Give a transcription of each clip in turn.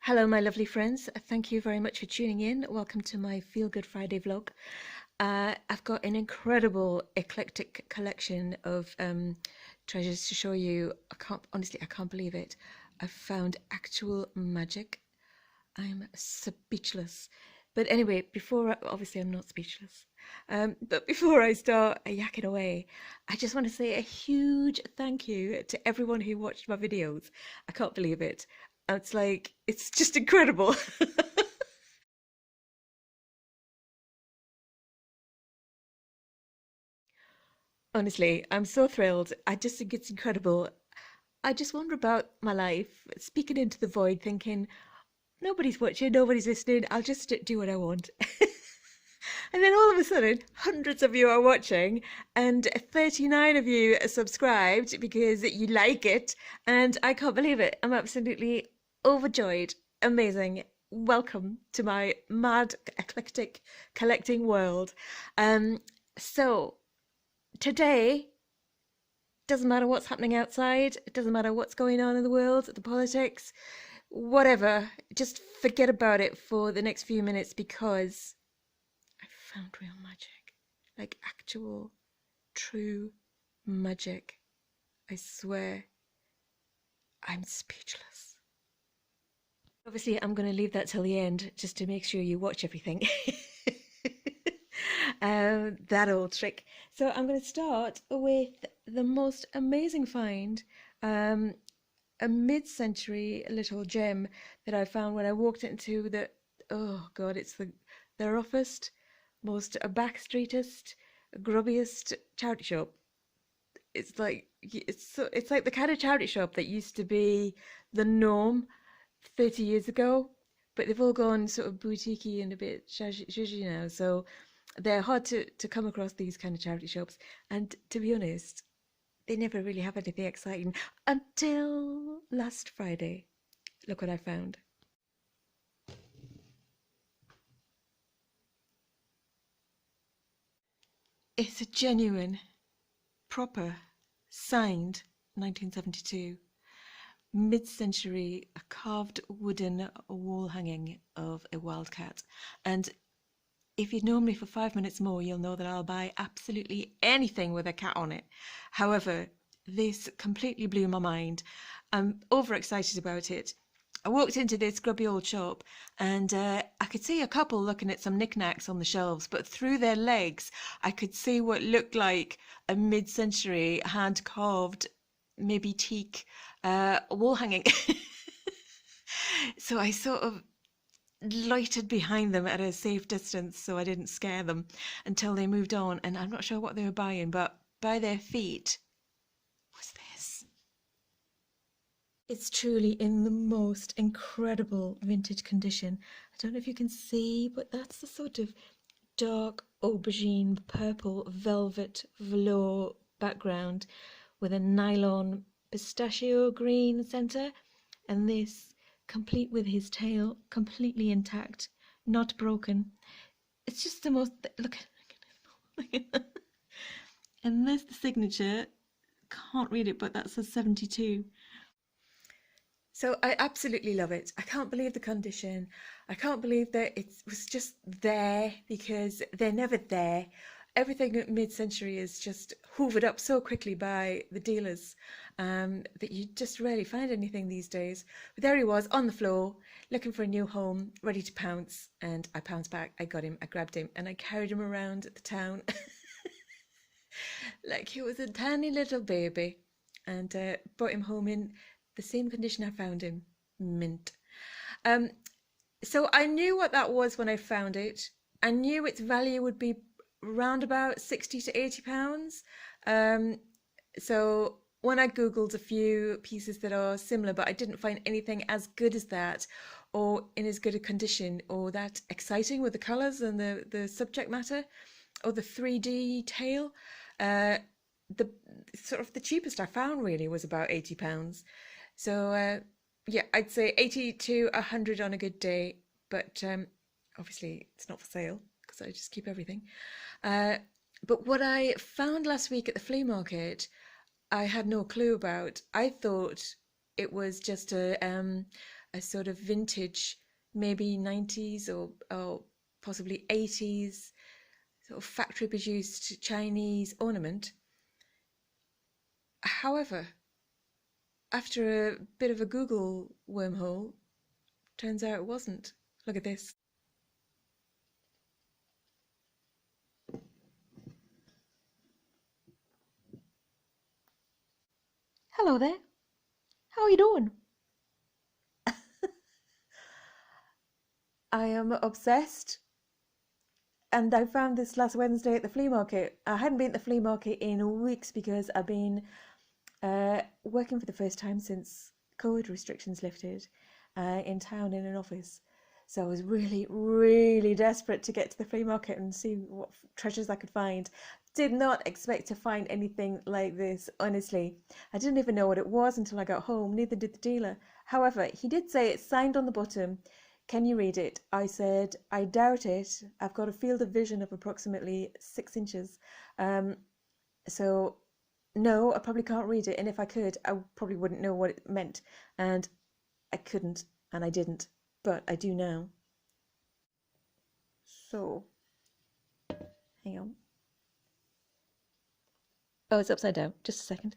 Hello, my lovely friends. Thank you very much for tuning in. Welcome to my Feelgood Friday vlog. I've got an incredible eclectic collection of treasures to show you. I can't believe it. I've found actual magic. I'm speechless. But anyway, obviously I'm not speechless. But before I start yakking away, I just want to say a huge thank you to everyone who watched my videos. I can't believe it. It's just incredible. Honestly, I'm so thrilled. I just think it's incredible. I just wonder about my life, speaking into the void, thinking, nobody's watching, nobody's listening, I'll just do what I want. And then all of a sudden, hundreds of you are watching, and 39 of you are subscribed because you like it, and I can't believe it. I'm absolutely overjoyed. Amazing. Welcome to my mad, eclectic collecting world. So today, doesn't matter what's happening outside, it doesn't matter what's going on in the world, the politics, whatever, just forget about it for the next few minutes because I found real magic, like actual, true magic. I swear, I'm speechless. Obviously, I'm going to leave that till the end just to make sure you watch everything. That old trick. So I'm going to start with the most amazing find, a mid-century little gem that I found when I walked into oh God, it's the roughest, most backstreetest, grubbiest charity shop. It's like the kind of charity shop that used to be the norm 30 years ago, but they've all gone sort of boutiquey and a bit zhuzhy now. So they're hard to come across, these kind of charity shops. And to be honest, they never really have anything exciting until last Friday. Look what I found. It's a genuine, proper, signed 1972, mid-century carved wooden wall hanging of a wildcat. And if you'd known me for 5 minutes more, you'll know that I'll buy absolutely anything with a cat on it. However, this completely blew my mind. I'm overexcited about it. I walked into this grubby old shop and I could see a couple looking at some knickknacks on the shelves, but through their legs, I could see what looked like a mid-century hand-carved, maybe teak wall hanging. So I sort of loitered behind them at a safe distance so I didn't scare them until they moved on, and I'm not sure what they were buying, but by their feet was this. It's truly in the most incredible vintage condition. I don't know if you can see, but that's the sort of dark aubergine purple velvet velour background with a nylon pistachio green centre, and this complete with his tail completely intact, not broken. It's just the most, look at that. And there's the signature. Can't read it, but that says 72. So I absolutely love it. I can't believe the condition. I can't believe that it was just there, because they're never there. Everything at mid-century is just hoovered up so quickly by the dealers that you just rarely find anything these days. But there he was on the floor, looking for a new home, ready to pounce. And I pounced back. I got him. I grabbed him and I carried him around the town like he was a tiny little baby, and brought him home in the same condition I found him, mint. So I knew what that was when I found it. I knew its value would be round about 60 to 80 pounds. So when I googled a few pieces that are similar, but I didn't find anything as good as that, or in as good a condition, or that exciting with the colours and the subject matter, or the 3D tail. The sort of the cheapest I found really was about 80 pounds. So yeah, I'd say 80 to 100 on a good day, but obviously it's not for sale because I just keep everything. But what I found last week at the flea market, I had no clue about. I thought it was just a sort of vintage, maybe 90s or possibly 80s, sort of factory produced Chinese ornament. However, after a bit of a Google wormhole, turns out it wasn't. Look at this. Hello there. How are you doing? I am obsessed. And I found this last Wednesday at the flea market. I hadn't been at the flea market in weeks because I've been working for the first time since COVID restrictions lifted in town in an office. So I was really, really desperate to get to the flea market and see what treasures I could find. Did not expect to find anything like this, honestly. I didn't even know what it was until I got home, neither did the dealer. However, he did say it's signed on the bottom. Can you read it? I said, I doubt it. I've got a field of vision of approximately 6 inches. So no, I probably can't read it. And if I could, I probably wouldn't know what it meant. And I couldn't, and I didn't. But I do now. So, hang on. Oh, it's upside down. Just a second.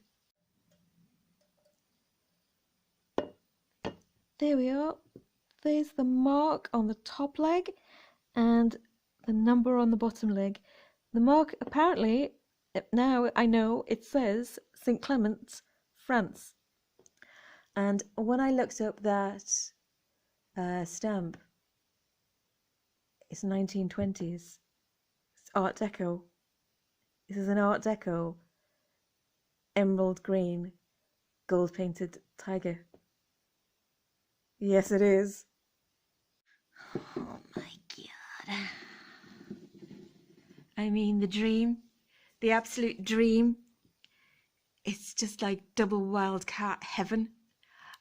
There we are. There's the mark on the top leg and the number on the bottom leg. The mark, apparently, now I know it says St. Clement's, France. And when I looked up that stamp, it's 1920s. It's Art Deco. This is an Art Deco emerald green gold painted tiger. Yes, it is. Oh my God. I mean, the dream, the absolute dream. It's just like double wildcat heaven.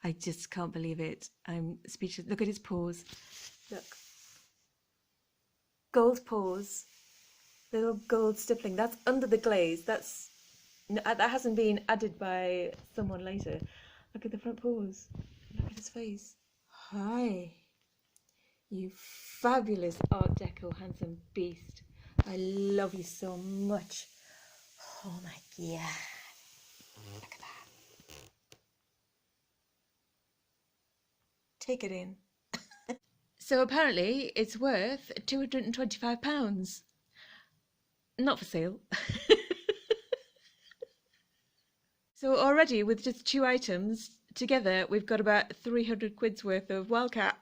I just can't believe it. I'm speechless. Look at his paws. Look. Gold paws. Little gold stippling. That's under the glaze. That hasn't been added by someone later. Look at the front paws. Look at his face. Hi. You fabulous Art Deco handsome beast. I love you so much. Oh my God. Look at that. Take it in. So apparently it's worth £225. Not for sale. So already with just 2 items together, we've got about 300 quid's worth of wildcat.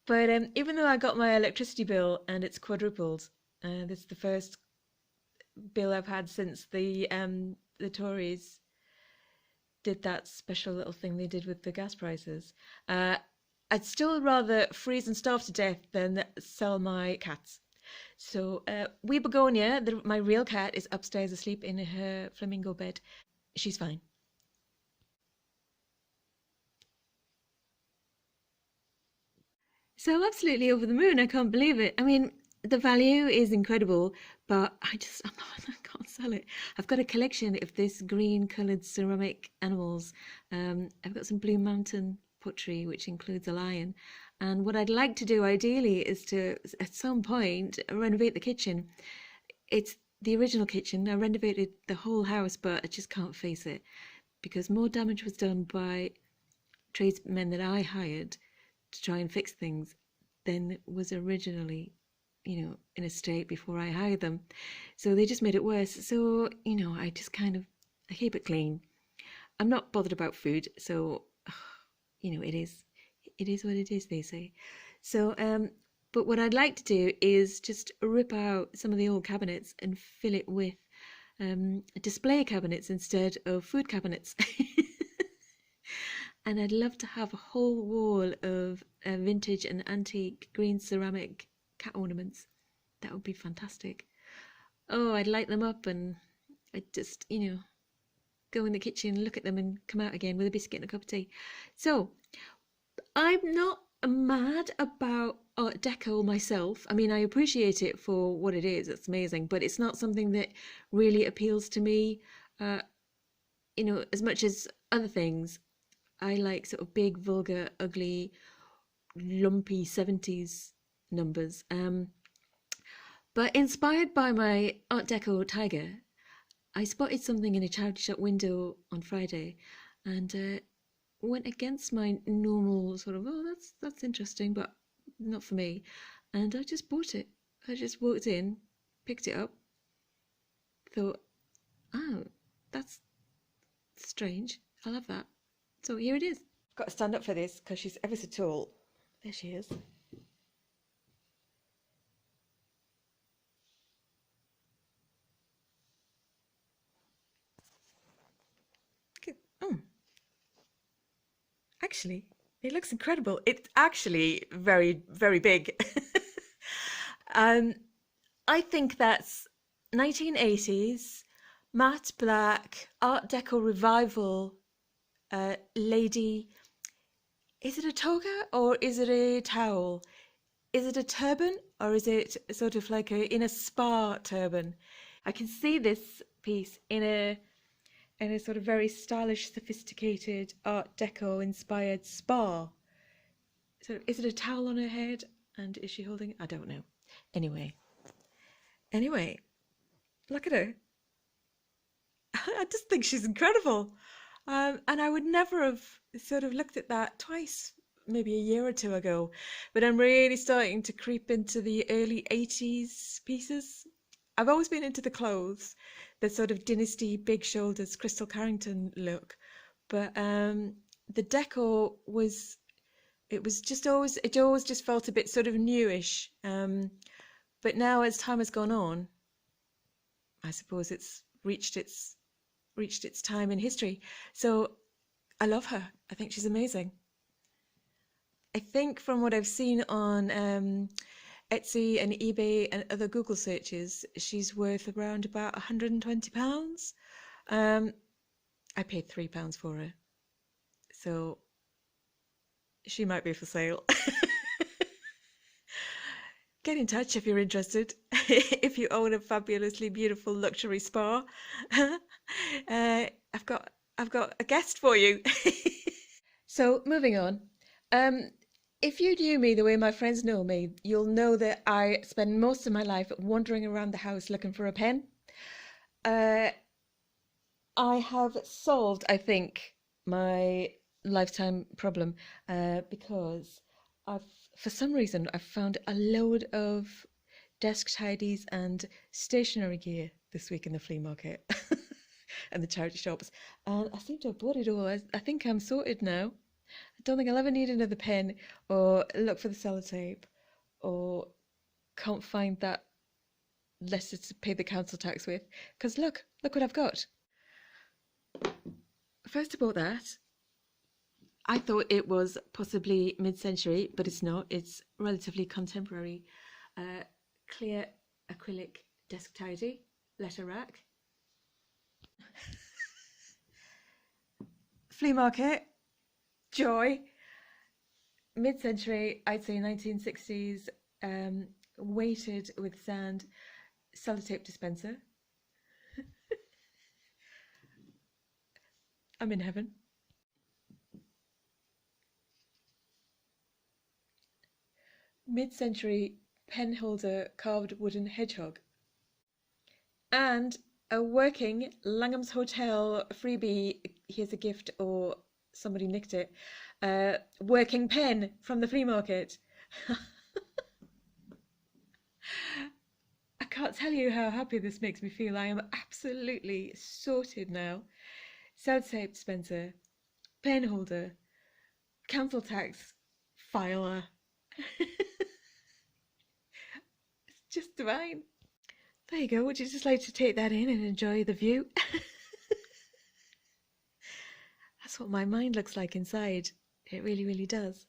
But even though I got my electricity bill and it's quadrupled, this is the first bill I've had since the Tories did that special little thing they did with the gas prices. I'd still rather freeze and starve to death than sell my cats. So wee Begonia, my real cat, is upstairs asleep in her flamingo bed. She's fine. So I'm absolutely over the moon. I can't believe it. I mean, the value is incredible, but I can't sell it. I've got a collection of this green coloured ceramic animals. I've got some Blue Mountain pottery, which includes a lion. And what I'd like to do ideally is to, at some point, renovate the kitchen. It's the original kitchen. I renovated the whole house, but I just can't face it because more damage was done by tradesmen that I hired to try and fix things than was originally, in a state before I hired them. So they just made it worse. So, I just I keep it clean. I'm not bothered about food, so, it is what it is, they say. So, but what I'd like to do is just rip out some of the old cabinets and fill it with display cabinets instead of food cabinets. And I'd love to have a whole wall of vintage and antique green ceramic cat ornaments. That would be fantastic. Oh, I'd light them up and I'd just, go in the kitchen, look at them and come out again with a biscuit and a cup of tea. So, I'm not mad about Art Deco myself. I mean, I appreciate it for what it is. It's amazing, but it's not something that really appeals to me, as much as other things. I like sort of big, vulgar, ugly, lumpy 70s numbers. But inspired by my Art Deco tiger, I spotted something in a charity shop window on Friday, and went against my normal sort of, oh, that's interesting, but not for me. And I just bought it. I just walked in, picked it up, thought, oh, that's strange. I love that. So here it is. I've got to stand up for this because she's ever so tall. There she is. Oh, actually, it looks incredible. It's actually very, very big. I think that's 1980s matte black Art Deco revival lady. Is it a toga or is it a towel? Is it a turban or is it sort of like in a spa turban? I can see this piece in a sort of very stylish, sophisticated Art Deco inspired spa. So is it a towel on her head and is she holding? I don't know. Anyway, look at her. I just think she's incredible. And I would never have sort of looked at that twice, maybe a year or two ago. But I'm really starting to creep into the early 80s pieces. I've always been into the clothes, the sort of dynasty, big shoulders, Crystal Carrington look. But the deco was, it always just felt a bit sort of newish. But now as time has gone on, I suppose it's reached its time in history. So I love her. I think she's amazing. I think from what I've seen on Etsy and eBay and other Google searches, she's worth around about £120. I paid £3 for her. So she might be for sale. Get in touch if you're interested. If you own a fabulously beautiful luxury spa, I've got a guest for you. So moving on. If you knew me the way my friends know me, you'll know that I spend most of my life wandering around the house looking for a pen. I have solved, I think, my lifetime problem because for some reason, I've found a load of desk tidies and stationery gear this week in the flea market and the charity shops. And I seem to have bought it all. I think I'm sorted now. I don't think I'll ever need another pen or look for the sellotape or can't find that letter to pay the council tax with. Because look what I've got. First I bought that. I thought it was possibly mid-century, but it's not. It's relatively contemporary. Clear acrylic desk tidy, letter rack. Flea market, joy. Mid-century, I'd say 1960s, weighted with sand, sellotape dispenser. I'm in heaven. Mid-century pen holder carved wooden hedgehog. And a working Langham's Hotel freebie, here's a gift or somebody nicked it, working pen from the flea market. I can't tell you how happy this makes me feel. I am absolutely sorted now. Sellotape dispenser, pen holder, council tax filer. It's just divine. There you go. Would you just like to take that in and enjoy the view? That's what my mind looks like inside. It really, really does.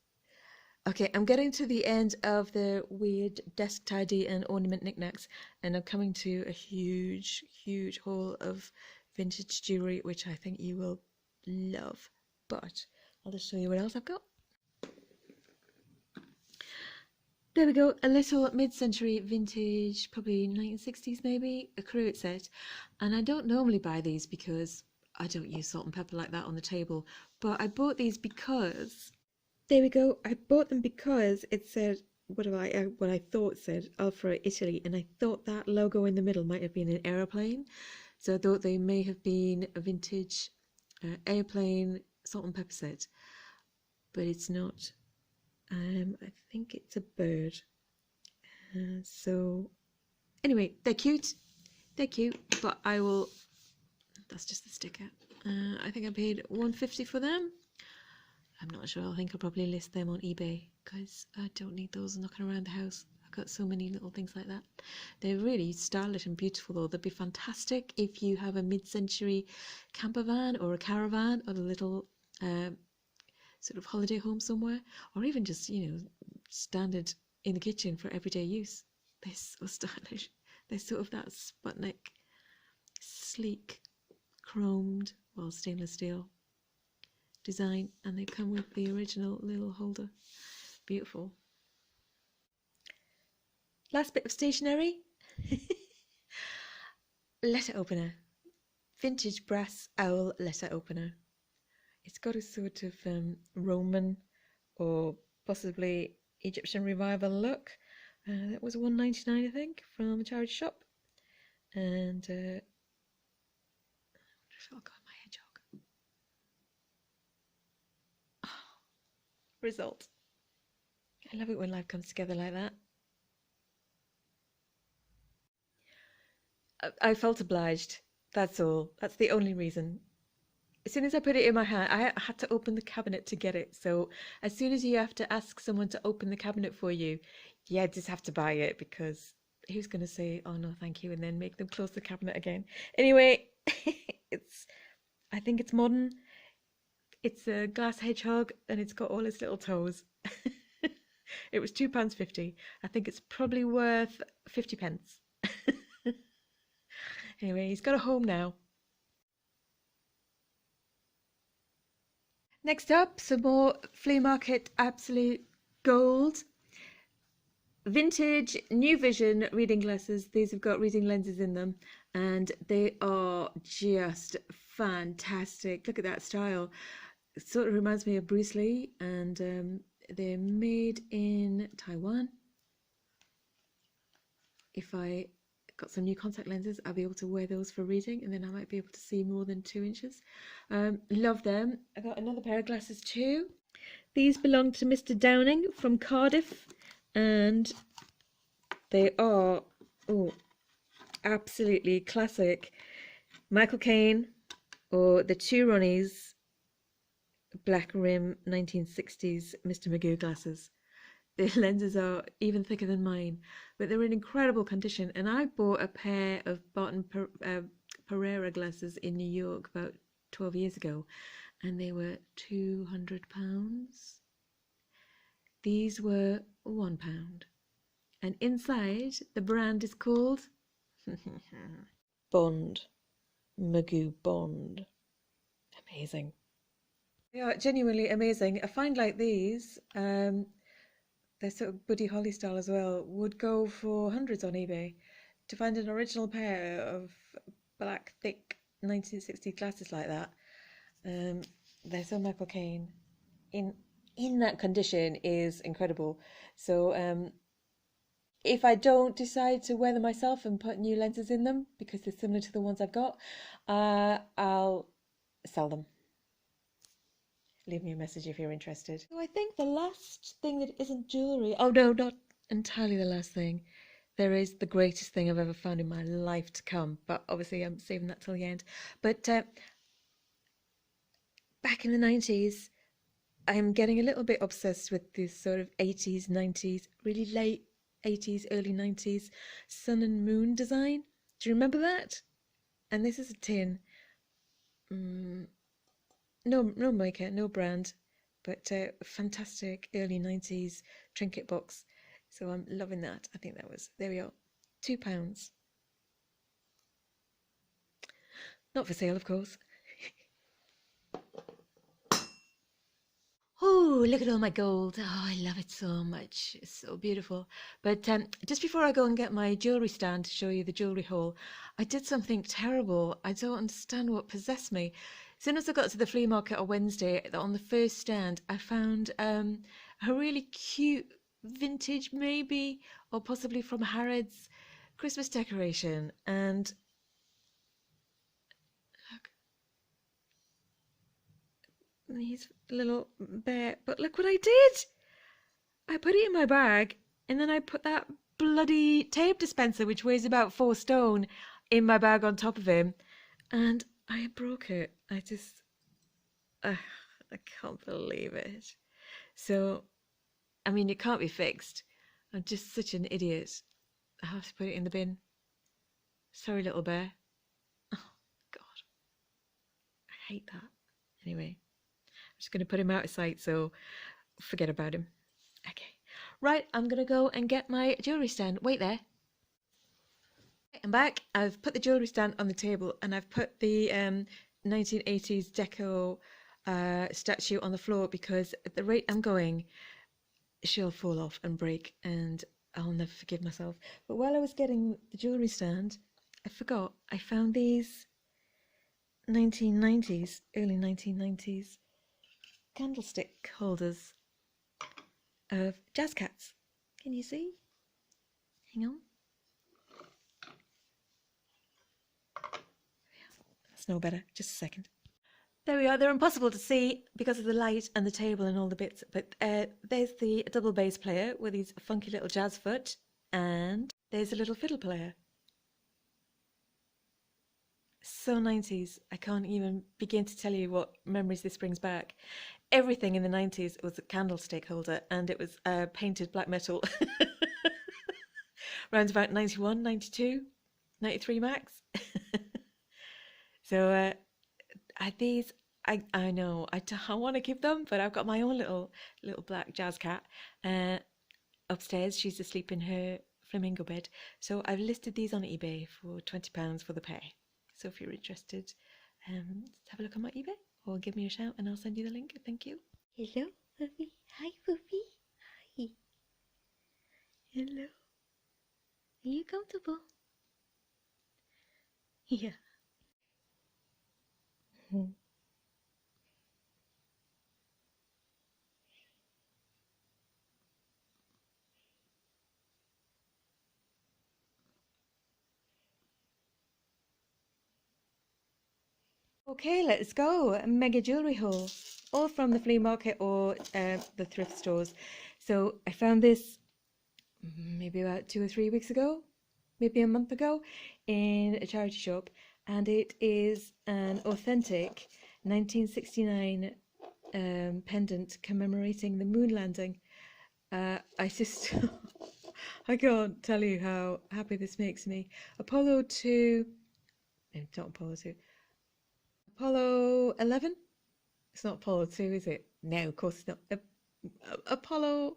Okay, I'm getting to the end of the weird desk tidy and ornament knickknacks, and I'm coming to a huge, huge haul of vintage jewellery, which I think you will love. But I'll just show you what else I've got. There we go, a little mid-century vintage, probably 1960s maybe, a cruet set. And I don't normally buy these because I don't use salt and pepper like that on the table, but I bought these because, there we go, I bought them because it said, what I thought said Alfa Italy, and I thought that logo in the middle might have been an aeroplane, so I thought they may have been a vintage airplane salt and pepper set, but it's not. I think it's a bird. So anyway, they're cute, but I will, that's just the sticker. I think I paid $150 for them. I'm not sure. I think I'll probably list them on eBay because I don't need those knocking around the house. I've got so many little things like that. They're really stylish and beautiful though. They'd be fantastic if you have a mid-century camper van or a caravan or a little sort of holiday home somewhere, or even just, you know, standard in the kitchen for everyday use. They're so stylish. They're sort of that Sputnik, sleek, chromed, well, stainless steel design, and they come with the original little holder. Beautiful. Last bit of stationery. Letter opener. Vintage brass owl letter opener. It's got a sort of Roman or possibly Egyptian revival look. That was $1.99, I think, from a charity shop. And I'll go my hedgehog. Oh, result. I love it when life comes together like that. I felt obliged. That's all. That's the only reason. As soon as I put it in my hand, I had to open the cabinet to get it. So as soon as you have to ask someone to open the cabinet for you, yeah, just have to buy it, because who's going to say, oh no, thank you, and then make them close the cabinet again. Anyway, I think it's modern. It's a glass hedgehog and it's got all its little toes. It was £2.50. I think it's probably worth 50p. Anyway, he's got a home now. Next up, some more flea market absolute gold. Vintage New Vision reading glasses. These have got reading lenses in them and they are just fantastic. Look at that style. It sort of reminds me of Bruce Lee, and they're made in Taiwan. If I got some new contact lenses, I'll be able to wear those for reading, and then I might be able to see more than 2 inches. Love them. I got another pair of glasses too. These belong to Mr. Downing from Cardiff, and they are absolutely classic Michael Caine or the Two Ronnies black rim 1960s Mr. Magoo glasses. The lenses are even thicker than mine, but they're in incredible condition. And I bought a pair of Barton Pereira glasses in New York about 12 years ago, and they were £200. These were £1. And inside, the brand is called Bond. Magoo Bond. Amazing. They are genuinely amazing. A find like these, they're sort of Buddy Holly style as well, would go for hundreds on eBay. To find an original pair of black, thick 1960s glasses like that, they're so Michael Caine. In that condition is incredible. So if I don't decide to wear them myself and put new lenses in them because they're similar to the ones I've got, I'll sell them. Leave me a message if you're interested. So I think the last thing that isn't jewellery, oh no, not entirely the last thing. There is the greatest thing I've ever found in my life to come, but obviously I'm saving that till the end. But back in the 90s, I'm getting a little bit obsessed with this sort of 80s, 90s, really late 80s, early 90s sun and moon design. Do you remember that? And this is a tin. No maker, no brand, but fantastic early 90s trinket box. So I'm loving that. I think that was, there we are, £2. Not for sale, of course. Oh, look at all my gold. Oh, I love it so much. It's so beautiful. But just before I go and get my jewellery stand to show you the jewellery haul, I did something terrible. I don't understand what possessed me. soon as I got to the flea market on Wednesday, on the first stand, I found a really cute vintage, maybe, or possibly from Harrods, Christmas decoration. And look, he's a little bear. But look what I did! I put it in my bag, and then I put that bloody tape dispenser, which weighs about 4 stone, in my bag on top of him, and I broke it. I can't believe it. So, I mean, it can't be fixed. I'm just such an idiot. I have to put it in the bin. Sorry, little bear. Oh, God. I hate that. Anyway, I'm just going to put him out of sight, so forget about him. Okay. Right, I'm going to go and get my jewellery stand. Wait there. I'm back. I've put the jewellery stand on the table, and I've put the 1980s deco statue on the floor, because at the rate I'm going, she'll fall off and break, and I'll never forgive myself. But while I was getting the jewellery stand, I forgot I found these 1990s, early 1990s candlestick holders of jazz cats. Can you see? Hang on. That's no better. Just a second. There we are. They're impossible to see because of the light and the table and all the bits. But there's the double bass player with his funky little jazz foot. And there's a little fiddle player. So 90s. I can't even begin to tell you what memories this brings back. Everything in the 90s was a candlestick holder, and it was painted black metal. Around about 91, 92, 93 max. So I know I want to keep them, but I've got my own little black jazz cat upstairs. She's asleep in her flamingo bed. So I've listed these on eBay for £20 for the pair. So if you're interested, have a look on my eBay or give me a shout and I'll send you the link. Thank you. Hello, puppy. Hi, puppy. Hi. Hello. Are you comfortable? Yeah. Okay, let's go. A mega jewellery haul, all from the flea market or the thrift stores. So I found this maybe about 2 or 3 weeks ago, maybe a month ago, in a charity shop, and it is an authentic 1969 pendant commemorating the moon landing. I just, I can't tell you how happy this makes me. Apollo 2, no, not Apollo 2. Apollo 11? It's not Apollo 2, is it? No, of course it's not. Apollo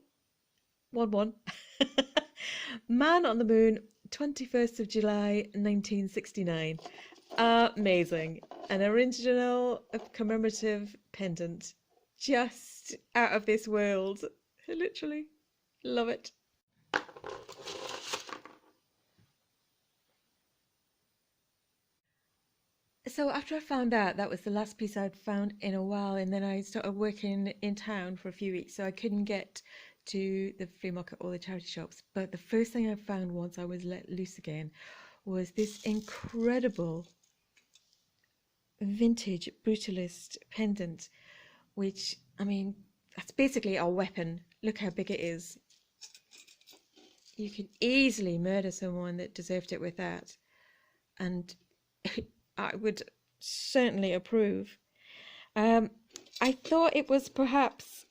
11. Man on the Moon, 21st of July 1969. Amazing. An original commemorative pendant. Just out of this world. Literally. Love it. So after I found out that was the last piece I'd found in a while, and then I started working in town for a few weeks, so I couldn't get to the flea market or the charity shops. But the first thing I found once I was let loose again was this incredible vintage brutalist pendant, which, I mean, that's basically a weapon. Look how big it is. You can easily murder someone that deserved it with that. And I would certainly approve. I thought it was perhaps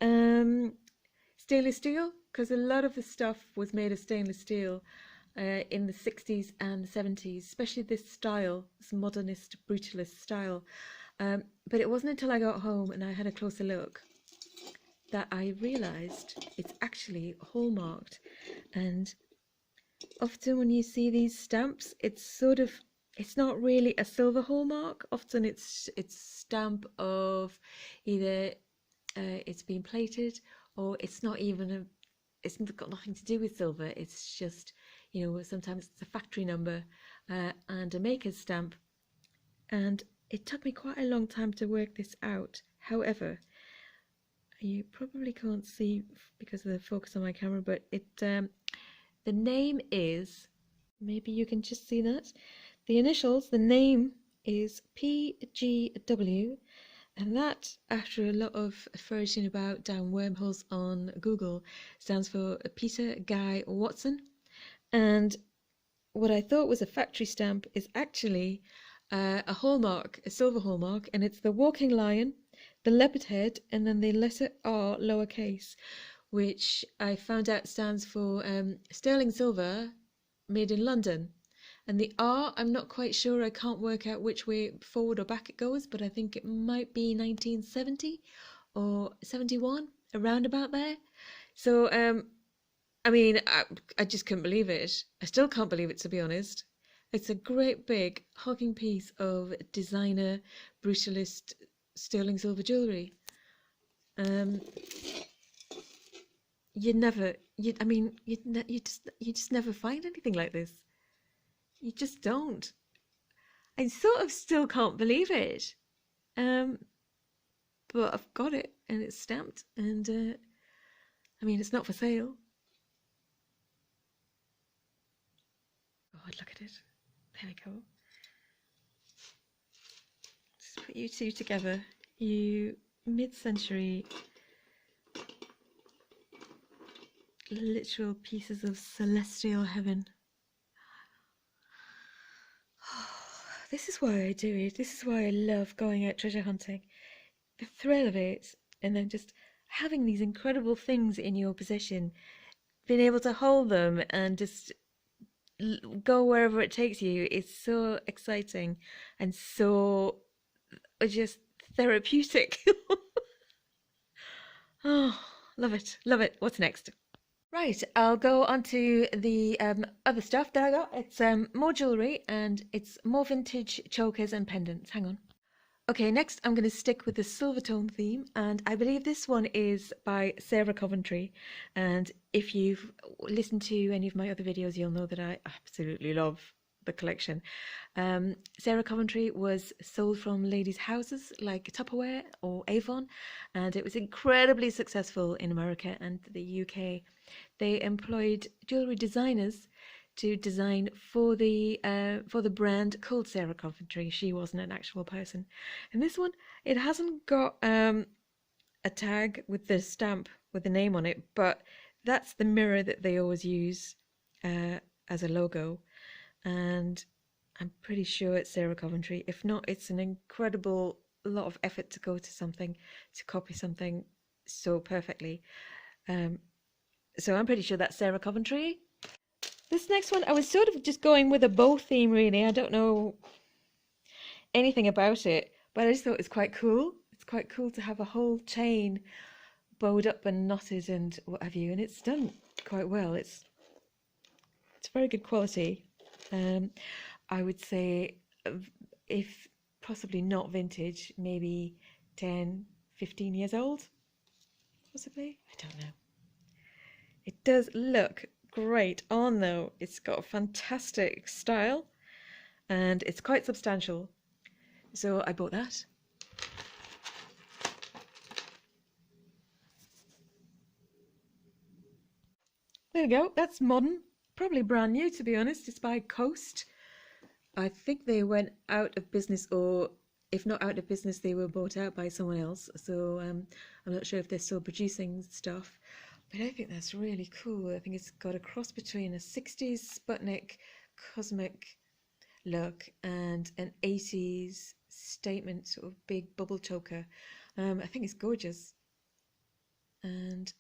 stainless steel, because a lot of the stuff was made of stainless steel in the 60s and the 70s, especially this style, this modernist brutalist style. But it wasn't until I got home and I had a closer look that I realised it's actually hallmarked. And often when you see these stamps, it's not really a silver hallmark. Often it's stamp of either it's been plated, or it's not even it's got nothing to do with silver. It's just, you know, sometimes it's a factory number and a maker's stamp. And It took me quite a long time to work this out. However, you probably can't see because of the focus on my camera, but the name is, maybe you can just see that, the initials, the name is PGW, and that, after a lot of ferreting about down wormholes on Google, stands for Peter Guy Watson. And what I thought was a factory stamp is actually a hallmark, a silver hallmark, and it's the walking lion, the leopard head, and then the letter R lowercase, which I found out stands for sterling silver made in London. And the R, I'm not quite sure, I can't work out which way forward or back it goes, but I think it might be 1970 or 71, around about there. So, I mean, I just couldn't believe it. I still can't believe it, to be honest. It's a great big hulking piece of designer brutalist sterling silver jewellery. You just never find anything like this. You just don't. I sort of still can't believe it. But I've got it and it's stamped, and I mean, it's not for sale. God, look at it. There we go. Just put you two together. You mid-century literal pieces of celestial heaven. This is why I do it. This is why I love going out treasure hunting. The thrill of it, and then just having these incredible things in your possession, being able to hold them and just go wherever it takes you is so exciting and so just therapeutic. Oh, love it, love it. What's next? Right, I'll go on to the other stuff that I got. It's more jewellery, and it's more vintage chokers and pendants. Hang on. Okay, next I'm going to stick with the silver tone theme, and I believe this one is by Sarah Coventry. And if you've listened to any of my other videos, you'll know that I absolutely love the collection. Sarah Coventry was sold from ladies' houses like Tupperware or Avon, and it was incredibly successful in America and the UK. They employed jewellery designers to design for the brand called Sarah Coventry. She wasn't an actual person. And this one, it hasn't got a tag with the stamp with the name on it, but that's the mirror that they always use as a logo. And I'm pretty sure it's Sarah Coventry. If not, it's an incredible lot of effort to go to something, to copy something so perfectly. So I'm pretty sure that's Sarah Coventry. This next one, I was sort of just going with a bow theme, really. I don't know anything about it, but I just thought it was quite cool. It's quite cool to have a whole chain bowed up and knotted and what have you, and it's done quite well. It's very good quality. I would say, if possibly not vintage, maybe 10, 15 years old, possibly. I don't know. It does look great on though. It's got a fantastic style and it's quite substantial, so I bought that. There we go. That's modern, probably brand new, to be honest. It's by Coast. I think they went out of business, or if not out of business, they were bought out by someone else, so I'm not sure if they're still producing stuff. But I think that's really cool. I think it's got a cross between a 60s Sputnik cosmic look and an 80s statement sort of big bubble choker. I think it's gorgeous. And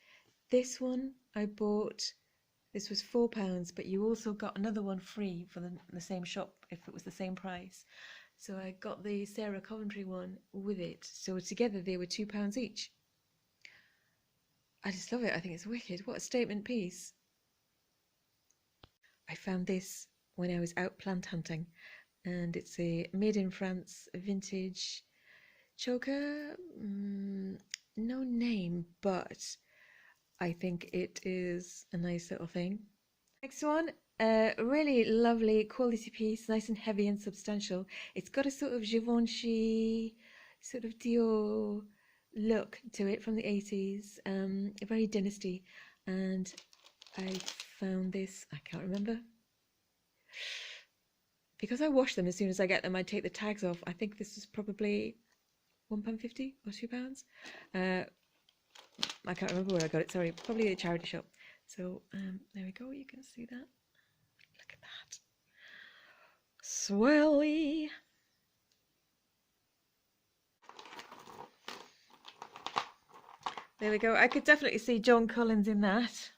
this one I bought, this was £4, but you also got another one free for the same shop if it was the same price. So I got the Sarah Coventry one with it. So together they were £2 each. I just love it. I think it's wicked. What a statement piece. I found this when I was out plant hunting, and it's a made in France vintage choker. No name, but I think it is a nice little thing. Next one A really lovely quality piece, nice and heavy and substantial. It's got a sort of Givenchy, sort of Dior look to it from the 80s, very dynasty. And I found this, I can't remember. Because I wash them as soon as I get them, I take the tags off. I think this was probably £1.50 or £2. I can't remember where I got it, sorry, probably a charity shop. So there we go, you can see that. Look at that. Swelly. There we go. I could definitely see John Collins in that.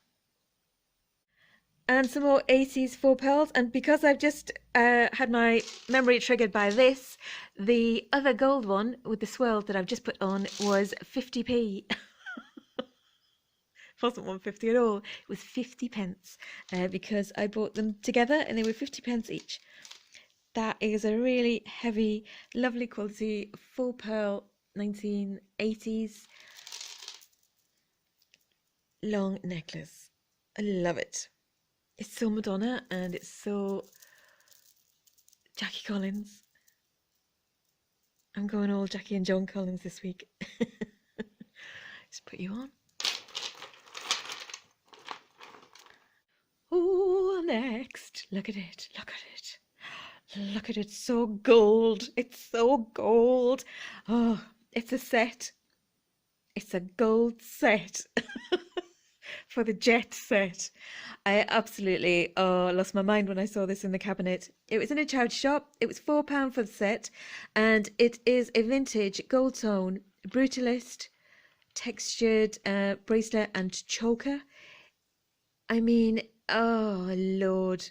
And some more 80s faux pearls. And because I've just had my memory triggered by this, the other gold one with the swirl that I've just put on was 50p. Wasn't 150 at all. It was 50 pence because I bought them together and they were 50 pence each. That is a really heavy, lovely quality faux pearl 1980s long necklace. I love it. It's so Madonna and it's so Jackie Collins. I'm going all Jackie and John Collins this week. Just put you on. Oh, next. Look at it. Look at it. Look at it. So gold. It's so gold. Oh, it's a set. It's a gold set. For the jet set. I absolutely lost my mind when I saw this in the cabinet. It was in a charity shop. It was £4 for the set, and it is a vintage gold tone brutalist textured bracelet and choker. I mean, oh Lord,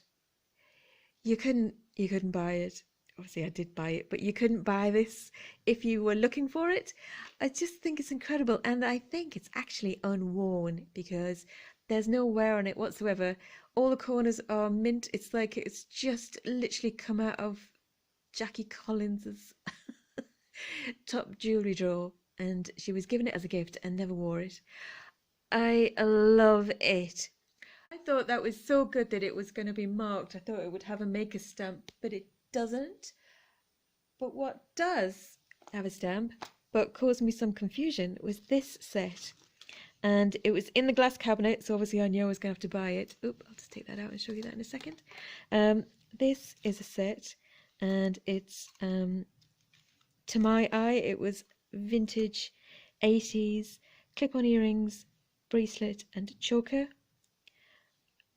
you couldn't buy it. Obviously I did buy it, but you couldn't buy this if you were looking for it. I just think it's incredible, and I think it's actually unworn because there's no wear on it whatsoever. All the corners are mint. It's like it's just literally come out of Jackie Collins's top jewellery drawer, and she was given it as a gift and never wore it. I love it. I thought that was so good that it was going to be marked. I thought it would have a maker stamp, but it doesn't. But what does have a stamp but caused me some confusion was this set, and it was in the glass cabinet, so obviously I knew I was going to have to buy it. Oop, I'll just take that out and show you that in a second. This is a set, and it's to my eye it was vintage 80s clip-on earrings, bracelet and choker.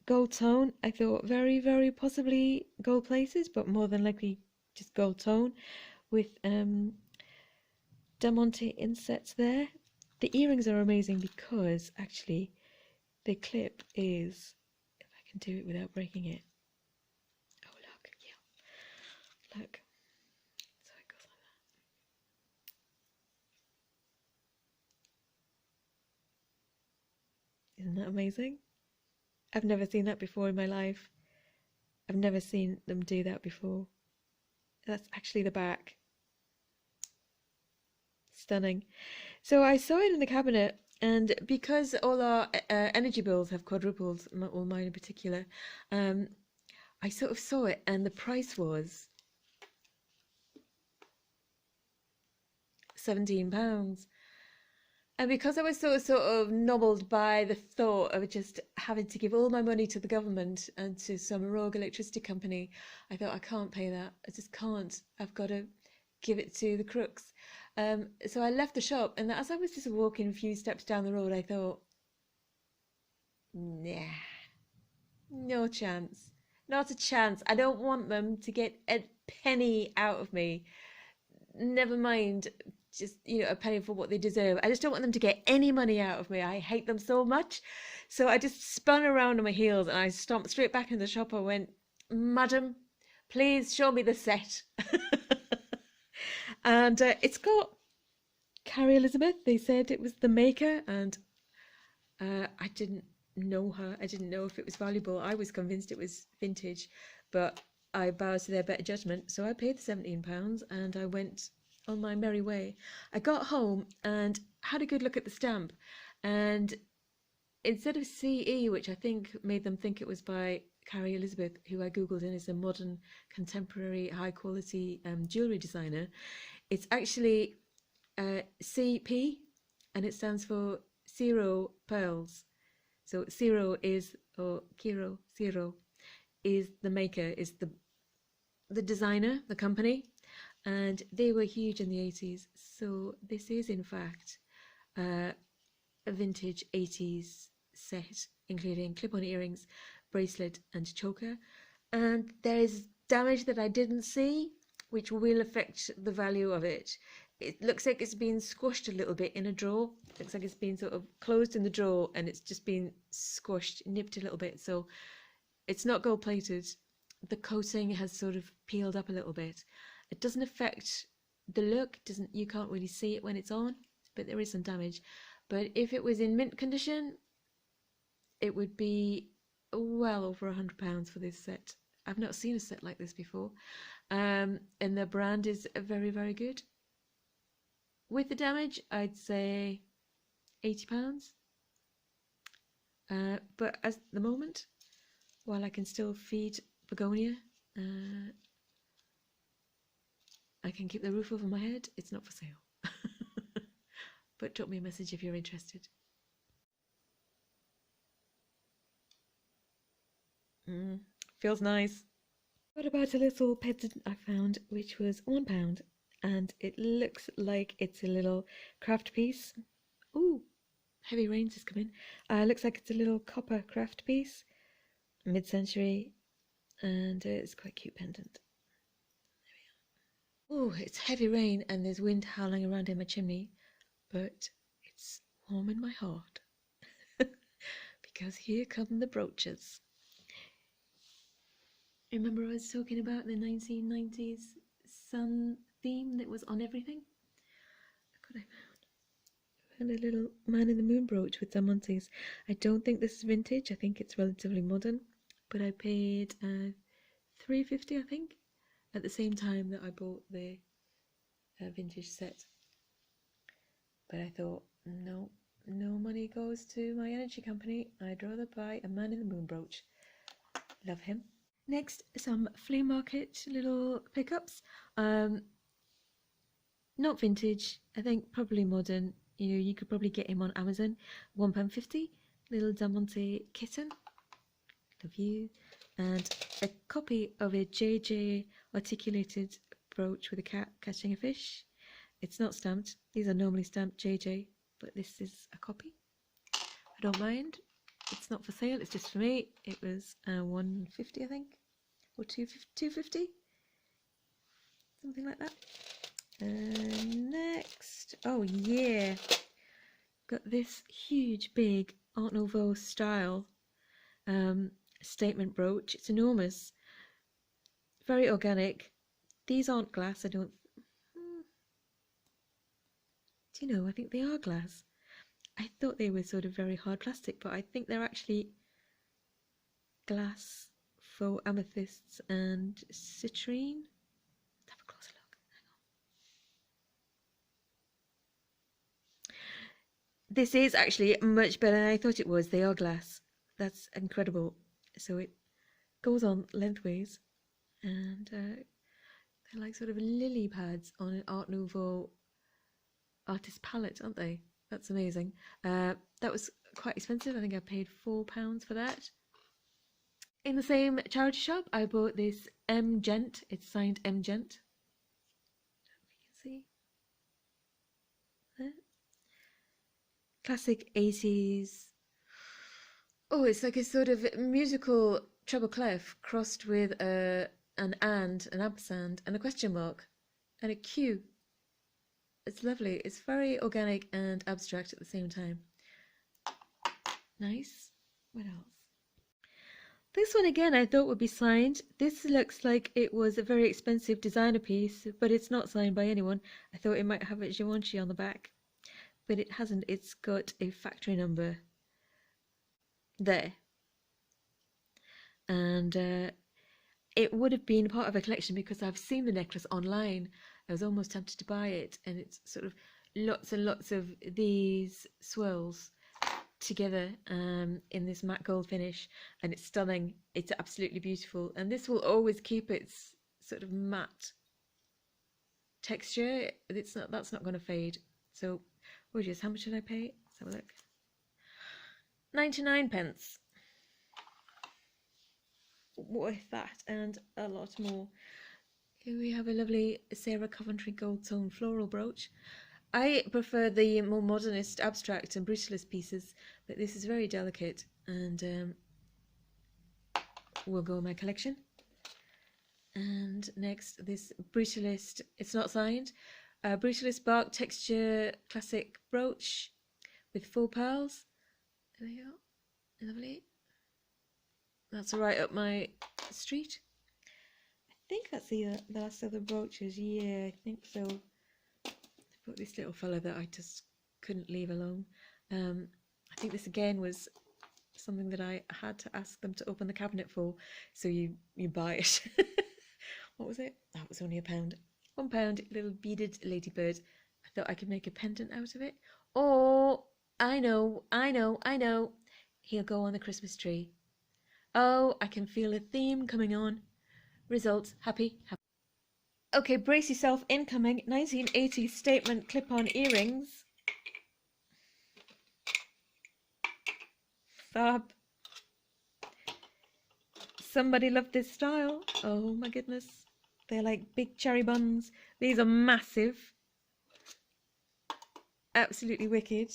Gold tone, I thought very, very possibly gold plated, but more than likely just gold tone with diamante insets there. The earrings are amazing because actually the clip is, if I can do it without breaking it. Oh look, yeah, look. So it goes like that. Isn't that amazing? I've never seen that before in my life. I've never seen them do that before. That's actually the back. Stunning. So I saw it in the cabinet, and because all our energy bills have quadrupled, all mine in particular, I sort of saw it, and the price was £17. And because I was sort of nobbled by the thought of just having to give all my money to the government and to some rogue electricity company, I thought, I can't pay that. I just can't. I've got to give it to the crooks. So I left the shop, and as I was just walking a few steps down the road, I thought, nah, no chance. Not a chance. I don't want them to get a penny out of me. Never mind just a penny for what they deserve. I just don't want them to get any money out of me. I hate them so much. So I just spun around on my heels and I stomped straight back in the shop. I went, madam, please show me the set. And it's got Carrie Elizabeth. They said it was the maker, and I didn't know her. I didn't know if it was valuable. I was convinced it was vintage, but I bowed to their better judgment. So I paid the £17 and I went on my merry way. I got home and had a good look at the stamp, and instead of CE, which I think made them think it was by Carrie Elizabeth, who I googled and is a modern, contemporary, high-quality jewellery designer. It's actually CP, and it stands for Zero Pearls. So Zero is, or Kiro, Zero is the maker, is the designer, the company, and they were huge in the 80s. So this is in fact a vintage 80s set, including clip-on earrings, bracelet and choker. And there is damage that I didn't see, which will affect the value of it. It looks like it's been squashed a little bit in a drawer. It looks like it's been sort of closed in the drawer and it's just been squashed, nipped a little bit. So it's not gold plated. The coating has sort of peeled up a little bit. It doesn't affect the look. You can't really see it when it's on, but there is some damage. But if it was in mint condition, it would be well over £100 for this set. I've not seen a set like this before. And the brand is very, very good. With the damage, I'd say £80. But at the moment, while I can still feed begonia, I can keep the roof over my head, it's not for sale. But drop me a message if you're interested. Feels nice. What about a little pendant I found, which was £1, and it looks like it's a little craft piece. Ooh, heavy rains is coming. Looks like it's a little copper craft piece, mid-century, and it's quite a cute pendant. There we are. Oh, it's heavy rain and there's wind howling around in my chimney, but it's warm in my heart because here come the brooches. Remember I was talking about the 1990s sun theme that was on everything? Look what I found. A little man in the moon brooch with diamantes. I don't think this is vintage. I think it's relatively modern, but I paid $3.50, I think, at the same time that I bought the vintage set. But I thought, no money goes to my energy company. I'd rather buy a man in the moon brooch. Love him. Next, some flea market little pickups. Not vintage, I think probably modern. You know, you could probably get him on Amazon. £1.50. Little diamante kitten. Love you. And a copy of a JJ articulated brooch with a cat catching a fish. It's not stamped. These are normally stamped JJ, but this is a copy. I don't mind. It's not for sale. It's just for me. It was £1.50, I think, or £2.50, something like that. And next, oh yeah, got this huge, big Art Nouveau style statement brooch. It's enormous, very organic. These aren't glass. I don't. Do you know? I think they are glass. I thought they were sort of very hard plastic, but I think they're actually glass for amethysts and citrine. Let's have a closer look. Hang on. This is actually much better than I thought it was. They are glass. That's incredible. So it goes on lengthways, and they're like sort of lily pads on an Art Nouveau artist palette, aren't they? That's amazing. That was quite expensive. I think I paid £4 for that. In the same charity shop, I bought this M Gent. It's signed M Gent. I don't know if you can see. There. Classic 80s. Oh, it's like a sort of musical treble clef crossed with an and, an ampersand, and a question mark, and a Q. It's lovely. It's very organic and abstract at the same time. Nice. What else? This one again I thought would be signed. This looks like it was a very expensive designer piece, but it's not signed by anyone. I thought it might have a Givenchy on the back, but it hasn't. It's got a factory number there. And it would have been part of a collection because I've seen the necklace online. I was almost tempted to buy it, and it's sort of lots and lots of these swirls. together in this matte gold finish, and it's stunning. It's absolutely beautiful, and this will always keep its sort of matte texture. That's not going to fade. So Brooches, how much did I pay? Let's have a look. 99p. Worth that and a lot more. Here we have a lovely Sarah Coventry gold tone floral brooch. I prefer the more modernist abstract and brutalist pieces, but this is very delicate and will go in my collection. And next, this brutalist, it's not signed, brutalist bark texture classic brooch with 4 pearls. There we go, lovely. That's right up my street. I think that's the last of the brooches. Yeah, I think so. I've got this little fella that I just couldn't leave alone. I think this again was something that I had to ask them to open the cabinet for. So you buy it. What was it? That was only £1. £1, little beaded ladybird. I thought I could make a pendant out of it. Oh, I know. He'll go on the Christmas tree. Oh, I can feel a theme coming on. Results, happy. Okay, brace yourself, incoming 1980s statement clip-on earrings. Fab. Somebody loved this style. Oh my goodness. They're like big cherry buns. These are massive. Absolutely wicked.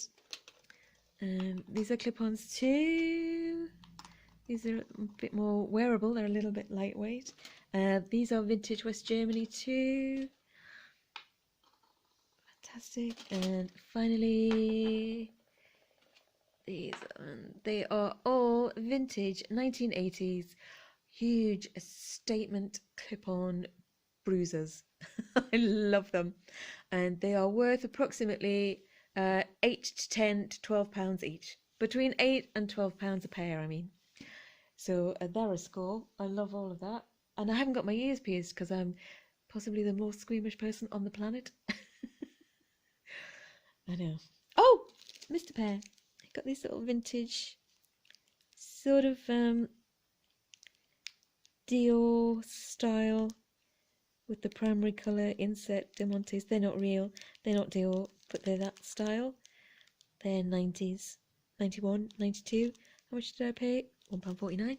These are clip-ons too. These are a bit more wearable. They're a little bit lightweight. These are vintage West Germany too. Fantastic. And finally, these. They are all vintage 1980s. Huge statement clip-on bruisers. I love them. And they are worth approximately 8 to 10 to £12 each. Between 8 and £12 a pair, I mean. So they're a score. I love all of that. And I haven't got my ears pierced because I'm possibly the most squeamish person on the planet. I know. Oh, Mr. Pear. I got this little vintage sort of Dior style with the primary colour inset diamantes. They're not real. They're not Dior, but they're that style. They're 90s. 91, 92. How much did I pay? £1.49.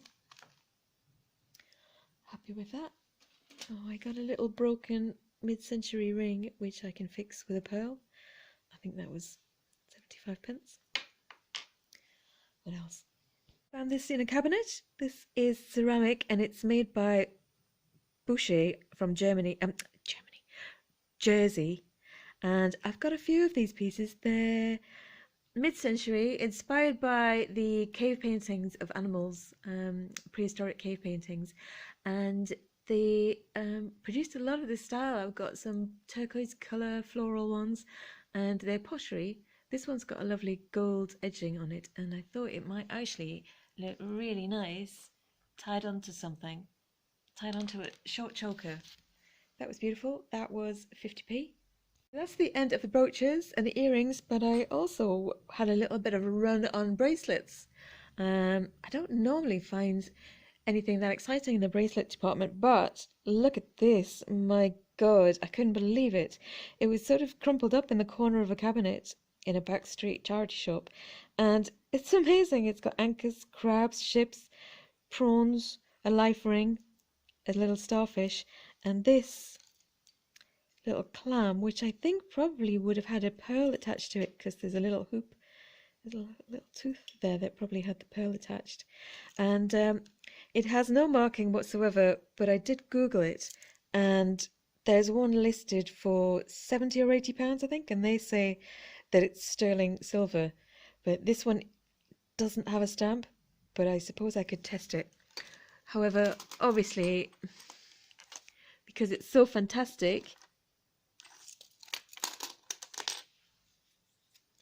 Happy with that. Oh, I got a little broken mid-century ring which I can fix with a pearl. I think that was 75p. What else? Found this in a cabinet. This is ceramic and it's made by Brooches from Jersey. And I've got a few of these pieces. They're mid-century, inspired by the cave paintings of animals, prehistoric cave paintings, and they produced a lot of this style. I've got some turquoise colour floral ones, and they're pottery. This one's got a lovely gold edging on it, and I thought it might actually look really nice tied onto something, tied onto a short choker. That was beautiful. That was 50p. That's the end of the brooches and the earrings, but I also had a little bit of a run on bracelets. I don't normally find anything that exciting in the bracelet department, but look at this. My God, I couldn't believe it. It was sort of crumpled up in the corner of a cabinet in a backstreet charity shop, and it's amazing. It's got anchors, crabs, ships, prawns, a life ring, a little starfish, and this little clam, which I think probably would have had a pearl attached to it because there's a little hoop, little tooth there that probably had the pearl attached. And it has no marking whatsoever, but I did Google it, and there's one listed for £70 or £80, I think, and they say that it's sterling silver. But this one doesn't have a stamp, but I suppose I could test it. However, obviously, because it's so fantastic,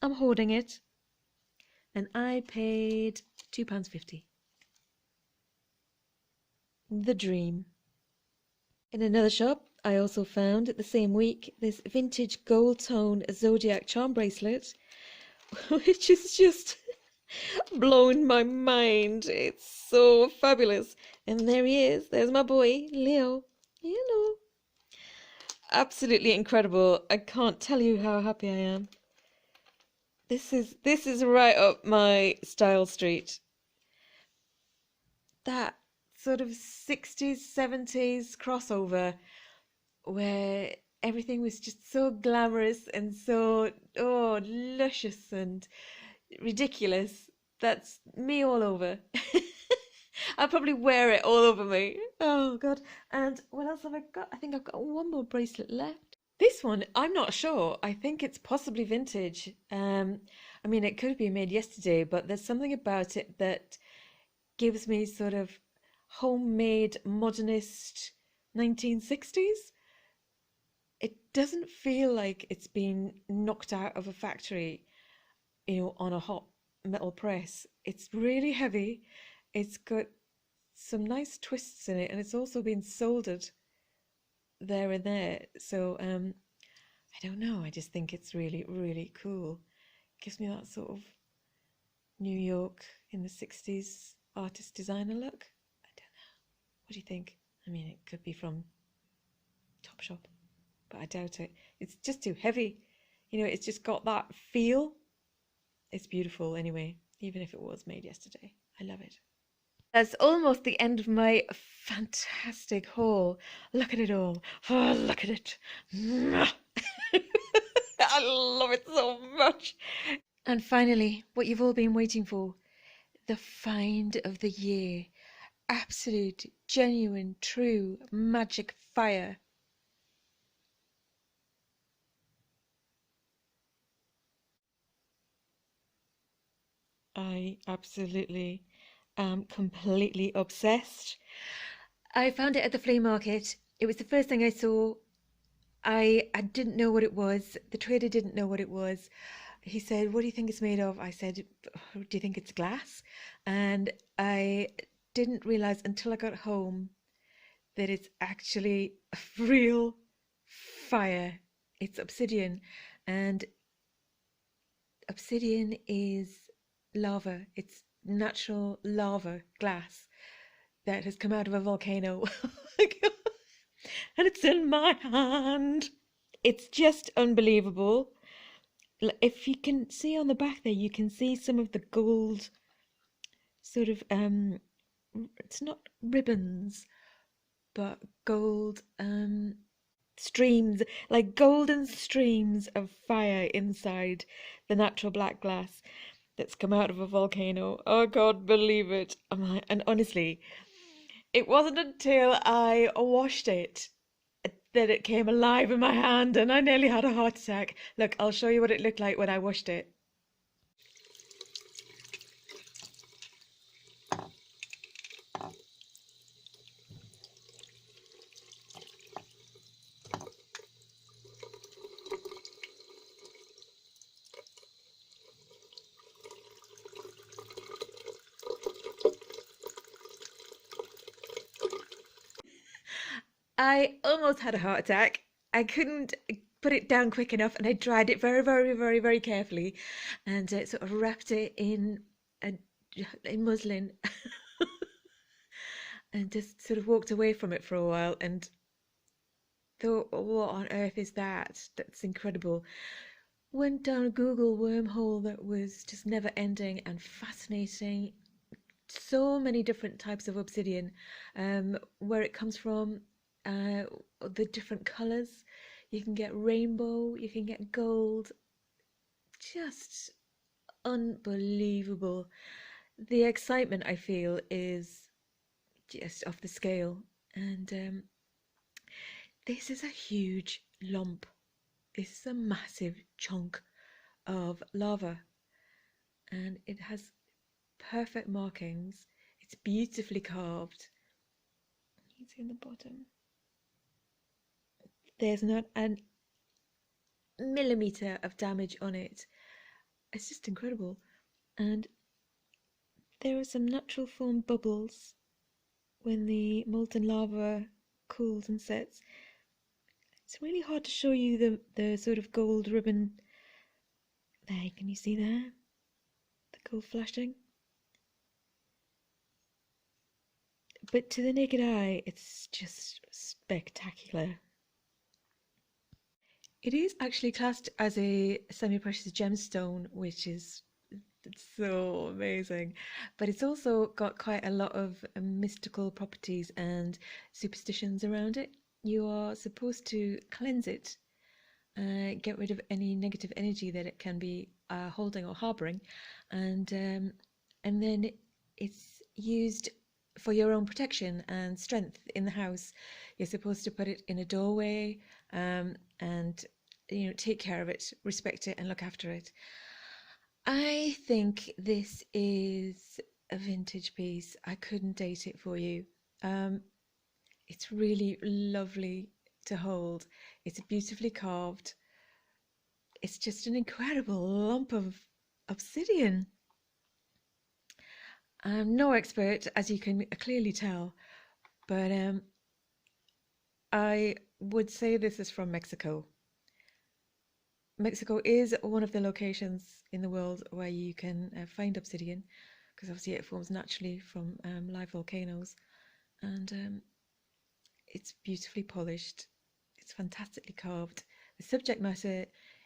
I'm holding it, and I paid £2.50. The dream. In another shop, I also found the same week this vintage gold tone zodiac charm bracelet, which is just Blown my mind. It's so fabulous. And there he is. There's my boy, Leo. You know. Absolutely incredible. I can't tell you how happy I am. This is right up my style street. That sort of 60s, 70s crossover where everything was just so glamorous and so luscious and ridiculous. That's me all over. I'll probably wear it all over me. Oh god. And what else have I got? I think I've got one more bracelet left. This one, I'm not sure. I think it's possibly vintage. I mean, it could be made yesterday, but there's something about it that gives me sort of homemade modernist 1960s. It doesn't feel like it's been knocked out of a factory, on a hot metal press. It's really heavy. It's got some nice twists in it, and it's also been soldered there and there. So I don't know. I just think it's really, really cool. It gives me that sort of New York in the 60s artist designer look. I don't know. What do you think? I mean, it could be from Topshop, but I doubt it. It's just too heavy. It's just got that feel. It's beautiful anyway, even if it was made yesterday. I love it. That's almost the end of my fantastic haul. Look at it all. Oh, look at it. I love it so much. And finally, what you've all been waiting for, the find of the year. Absolute, genuine, true magic fire. I absolutely am completely obsessed. I found it at the flea market. It was the first thing I saw. I didn't know what it was. The trader didn't know what it was. He said, "What do you think it's made of?" I said, "Do you think it's glass?" And I didn't realize until I got home that it's actually real fire. It's obsidian, and obsidian is lava. It's natural lava glass that has come out of a volcano. And it's in my hand. It's just unbelievable. If you can see on the back there, you can see some of the gold sort of it's not ribbons, but gold streams, like golden streams of fire inside the natural black glass that's come out of a volcano. Oh, God, believe it. And honestly, it wasn't until I washed it that it came alive in my hand and I nearly had a heart attack. Look, I'll show you what it looked like when I washed it. I almost had a heart attack. I couldn't put it down quick enough, and I dried it very, very, very, very carefully, and sort of wrapped it in muslin, and just sort of walked away from it for a while, and thought, "What on earth is that? That's incredible." Went down a Google wormhole that was just never ending and fascinating. So many different types of obsidian, where it comes from, the different colours. You can get rainbow, you can get gold. Just unbelievable. The excitement I feel is just off the scale. And this is a huge lump. This is a massive chunk of lava. And it has perfect markings. It's beautifully carved. You can see in the bottom. There's not a millimeter of damage on it. It's just incredible. And there are some natural form bubbles when the molten lava cools and sets. It's really hard to show you the sort of gold ribbon there. Can you see there? The deco flashing. But to the naked eye, it's just spectacular. It is actually classed as a semi-precious gemstone, which is so amazing. But it's also got quite a lot of mystical properties and superstitions around it. You are supposed to cleanse it, get rid of any negative energy that it can be holding or harboring, and then it's used for your own protection and strength in the house. You're supposed to put it in a doorway, and take care of it, respect it, and look after it. I think this is a vintage piece. I couldn't date it for you. It's really lovely to hold. It's beautifully carved. It's just an incredible lump of obsidian. I'm no expert, as you can clearly tell, but I would say this is from Mexico. Mexico is one of the locations in the world where you can find obsidian, because obviously it forms naturally from live volcanoes, and it's beautifully polished. It's fantastically carved. The subject matter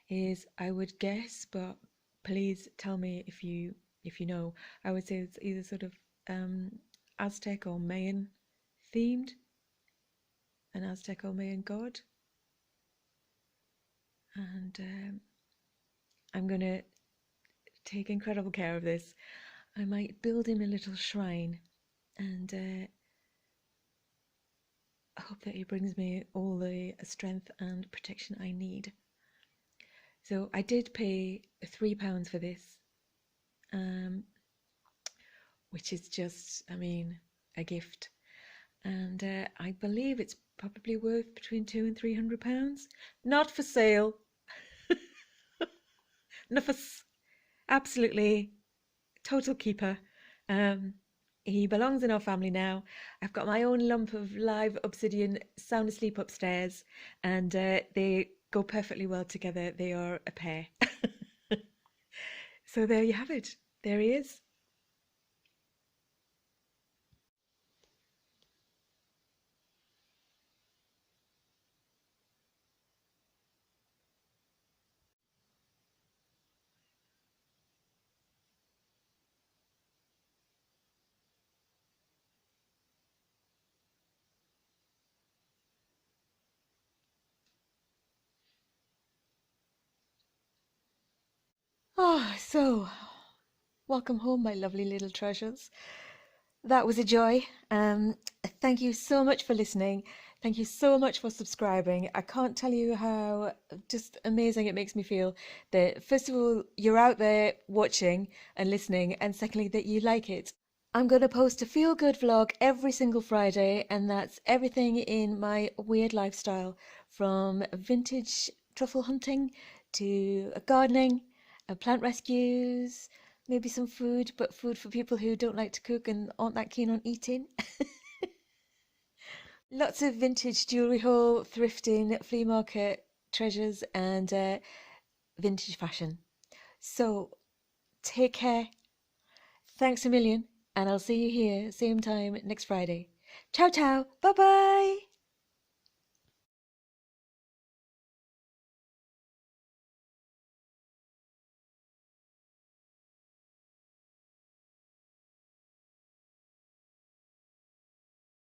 is, I would guess, but please tell me if you know. I would say it's either sort of Aztec or Mayan themed, an Aztec or Mayan god. And I'm going to take incredible care of this. I might build him a little shrine, and I hope that he brings me all the strength and protection I need. So I did pay £3 for this, which is just, I mean, a gift. And I believe it's probably worth between £200 and £300. Not for sale. Not for absolutely total keeper. He belongs in our family now. I've got my own lump of live obsidian sound asleep upstairs, and they go perfectly well together. They are a pair. So there you have it. There he is. Oh, so welcome home, my lovely little treasures. That was a joy. Thank you so much for listening. Thank you so much for subscribing. I can't tell you how just amazing it makes me feel that, first of all, you're out there watching and listening, and secondly, that you like it. I'm going to post a feel good vlog every single Friday, and that's everything in my weird lifestyle, from vintage truffle hunting to gardening, plant rescues, maybe some food, but food for people who don't like to cook and aren't that keen on eating. Lots of vintage jewellery haul, thrifting, flea market treasures, and vintage fashion. So take care. Thanks a million, and I'll see you here same time next Friday. Ciao ciao. Bye bye.